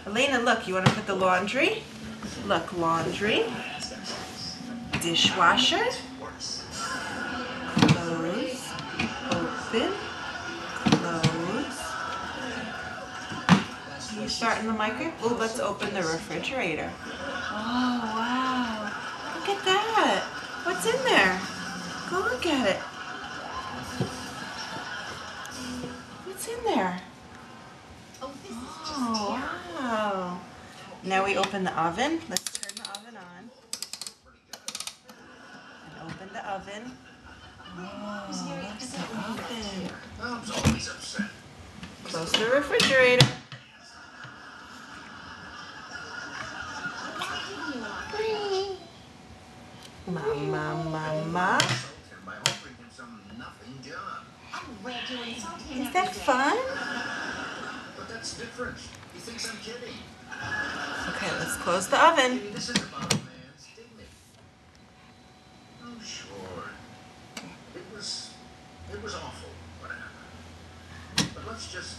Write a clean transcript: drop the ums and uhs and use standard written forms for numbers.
Elena, look, you want to put the laundry? Look, laundry, dishwasher, close, open, close. You start in the microwave? Oh, let's open the refrigerator. Oh, wow. Look at that. What's in there? Go look at it. What's in there? Oh, wow. Now we open the oven. Let's turn the oven on. And open the oven. Oh, look at the oven. Close the refrigerator. Mama. Is that fun? But that's different. He thinks I'm kidding. Okay, let's close the oven. This is about a man's dignity. Oh, sure. It was awful what happened. But let's just